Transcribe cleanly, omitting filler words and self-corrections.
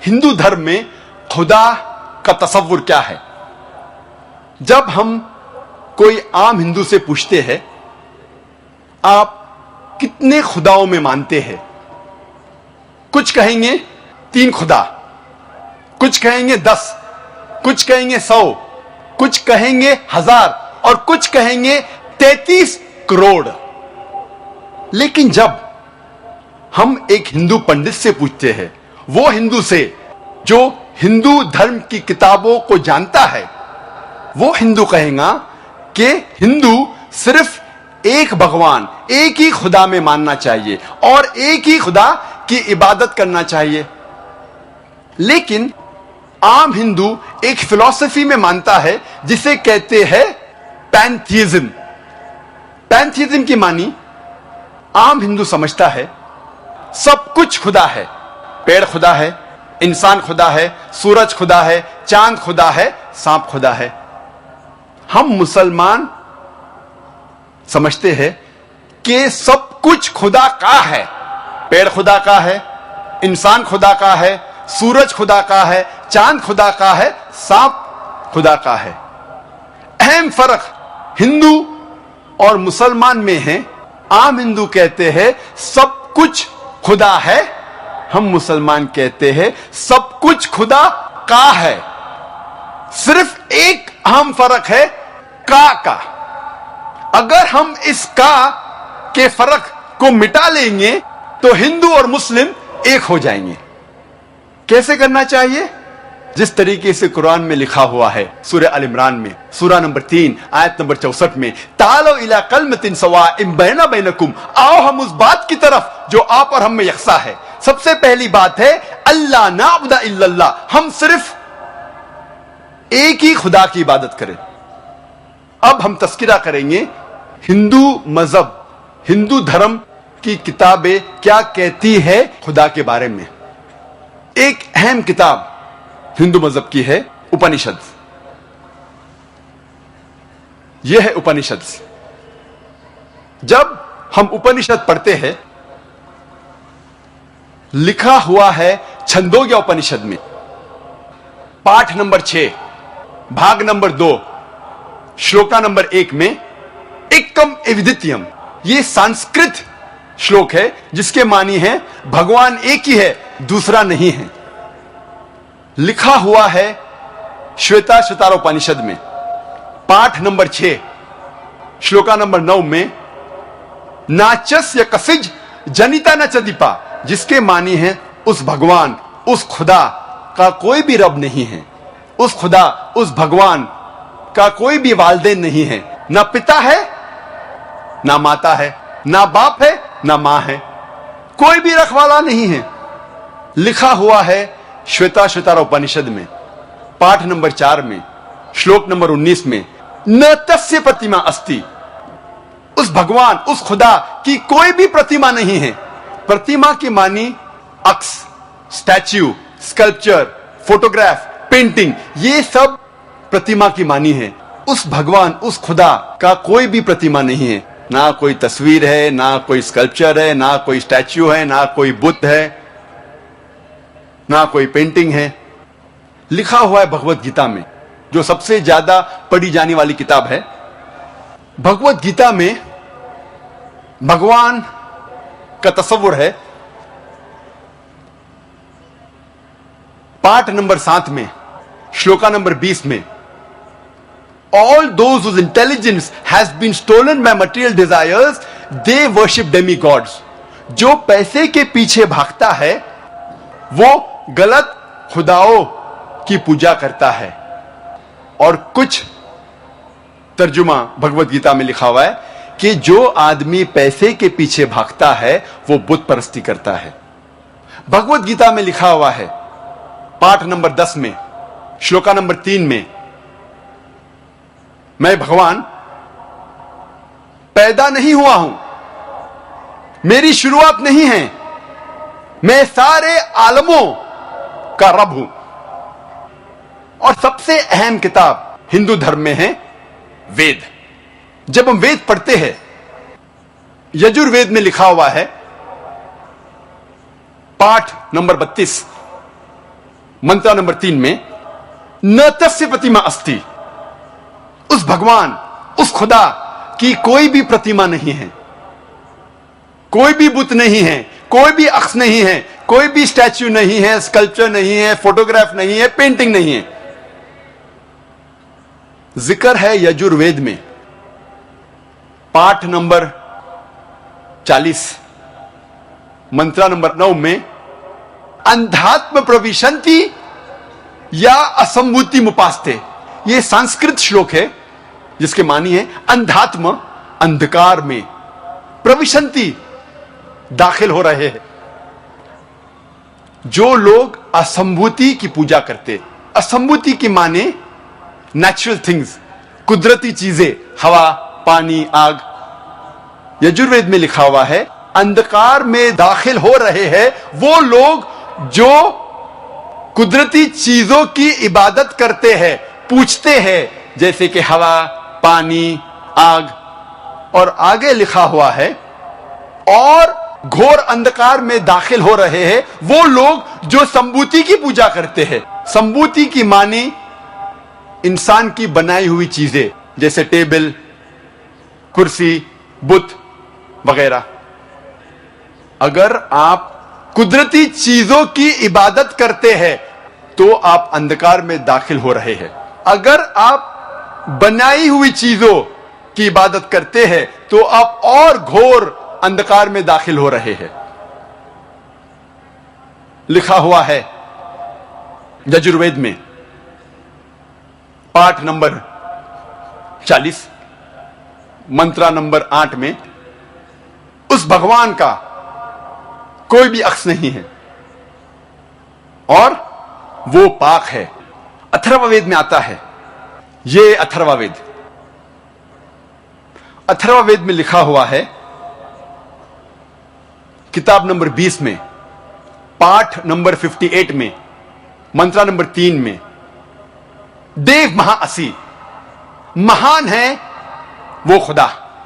हिंदू धर्म में खुदा का तसव्वुर क्या है। जब हम कोई आम हिंदू से पूछते हैं आप कितने खुदाओं में मानते हैं, कुछ कहेंगे 3 खुदा, कुछ कहेंगे 10, कुछ कहेंगे 100, कुछ कहेंगे 1000 और कुछ कहेंगे 33 करोड़। लेकिन जब हम एक हिंदू पंडित से पूछते हैं, वो हिंदू से जो हिंदू धर्म की किताबों को जानता है, वो हिंदू कहेगा कि हिंदू सिर्फ एक भगवान, एक ही खुदा में मानना चाहिए और एक ही खुदा की इबादत करना चाहिए। लेकिन आम हिंदू एक फिलॉसफी में मानता है जिसे कहते हैं पैंथीइज्म। पैंथीइज्म की मानी आम हिंदू समझता है सब कुछ खुदा है, पेड़ खुदा है, इंसान खुदा है, सूरज खुदा है, चांद खुदा है, सांप खुदा है। हम मुसलमान समझते हैं कि सब कुछ खुदा का है, पेड़ खुदा का है, इंसान खुदा का है, सूरज खुदा का है, चांद खुदा का है, सांप खुदा का है। अहम फर्क हिंदू और मुसलमान में है। आम हिंदू कहते हैं सब कुछ खुदा है, हम मुसलमान कहते हैं सब कुछ खुदा का है। सिर्फ एक अहम फर्क है का। अगर हम इस का के फर्क को मिटा लेंगे तो हिंदू और मुस्लिम एक हो जाएंगे। कैसे करना चाहिए? जिस तरीके से कुरान में लिखा हुआ है, सूरह अल इमरान में सूरा नंबर 3 आयत नंबर 64 में, तालो इला कलमतिन सवाइम बैना बैनकुम, आओ हम उस बात की तरफ जो आप और हम में यकसा है। सबसे पहली बात है अल्लाह नाबुदा इल्लल्लाह, हम सिर्फ एक ही खुदा की इबादत करें। अब हम तस्किरा करेंगे हिंदू मजहब, हिंदू धर्म की किताबें क्या कहती है खुदा के बारे में। एक अहम किताब हिंदू मजहब की है उपनिषद। यह है उपनिषद। जब हम उपनिषद पढ़ते हैं, लिखा हुआ है छंदोग्य उपनिषद में पाठ नंबर 6 भाग नंबर 2 श्लोका नंबर 1 में एकम एविदित्यम, यह संस्कृत श्लोक है जिसके मानी है भगवान एक ही है, दूसरा नहीं है। लिखा हुआ है श्वेताश्वतारोपनिषद में पाठ नंबर 6 श्लोका नंबर 9 में नाचस्य कसिज जनिता न चदीपा, जिसके मानी है उस भगवान, उस खुदा का कोई भी रब नहीं है, उस खुदा, उस भगवान का कोई भी वालिदैन नहीं है, ना पिता है ना माता है, ना बाप है ना मां है, कोई भी रखवाला नहीं है। लिखा हुआ है श्वेताश्वतारोपनिषद में पाठ नंबर 4 में श्लोक नंबर 19 में न तस्य प्रतिमा अस्ति, उस भगवान, उस खुदा की कोई भी प्रतिमा नहीं है। प्रतिमा की मानी अक्स, स्टैच्यू, स्कल्पचर, फोटोग्राफ, पेंटिंग, ये सब प्रतिमा की मानी है। उस भगवान, उस खुदा का कोई भी प्रतिमा नहीं है, ना कोई तस्वीर है, ना कोई स्कल्पचर है, ना कोई स्टैच्यू है, ना कोई बुद्ध है, ना कोई पेंटिंग है। लिखा हुआ है भगवत गीता में, जो सबसे ज्यादा पढ़ी जाने वाली किताब है। भगवत गीता में भगवान का तस्वुर है। पाठ नंबर 7 में श्लोका नंबर 20 में all those whose intelligence has been stolen by material desires, they worship demigods. जो पैसे के पीछे भागता है वो गलत खुदाओं की पूजा करता है। और कुछ तर्जुमा भगवत गीता में लिखा हुआ है कि जो आदमी पैसे के पीछे भागता है वो बुत परस्ती करता है। भगवत गीता में लिखा हुआ है पाठ नंबर 10 में श्लोका नंबर 3 में, मैं भगवान पैदा नहीं हुआ हूं, मेरी शुरुआत नहीं है, मैं सारे आलमों का रब हूं। और सबसे अहम किताब हिंदू धर्म में है वेद। जब हम वेद पढ़ते हैं, यजुर्वेद में लिखा हुआ है पाठ नंबर 32 मंत्र नंबर 3 में, न तस्य प्रतिमा अस्ति, उस भगवान, उस खुदा की कोई भी प्रतिमा नहीं है, कोई भी बुत नहीं है, कोई भी अक्ष नहीं है, कोई भी स्टैच्यू नहीं है, स्कल्पचर नहीं है, फोटोग्राफ नहीं है, पेंटिंग नहीं है। जिक्र है यजुर्वेद में, पाठ नंबर 40, मंत्र नंबर 9 में, अंधात्म प्रविशंति या असंभूति मुपास्ते। यह संस्कृत श्लोक है जिसके मानी है अंधात्म, अंधकार में, प्रविशंति, दाखिल हो रहे हैं। जो लोग असंभूति की पूजा करते, असंभूति की माने नेचुरल थिंग्स, कुदरती चीजें, हवा, पानी, आग। यजुर्वेद में लिखा हुआ है अंधकार में दाखिल हो रहे हैं वो लोग जो कुदरती चीजों की इबादत करते हैं, पूछते हैं, जैसे कि हवा, पानी, आग। और आगे लिखा हुआ है और घोर अंधकार में दाखिल हो रहे हैं वो लोग जो संभूति की पूजा करते हैं। संभूति की मानी इंसान की बनाई हुई चीजें, जैसे टेबल, कुर्सी, बुत वगैरह। अगर आप कुदरती चीजों की इबादत करते हैं तो आप अंधकार में दाखिल हो रहे हैं। अगर आप बनाई हुई चीजों की इबादत करते हैं तो आप और घोर अंधकार में दाखिल हो रहे हैं। लिखा हुआ है यजुर्वेद में, पाठ नंबर 40, मंत्र नंबर 8 में, उस भगवान का कोई भी अक्ष नहीं है और वो पाक है। अथर्ववेद में आता है, ये अथर्ववेद, अथर्ववेद में लिखा हुआ है किताब नंबर 20 में, पाठ नंबर 58 में, मंत्र नंबर 3 में, देव महाअसी, महान है वो खुदा।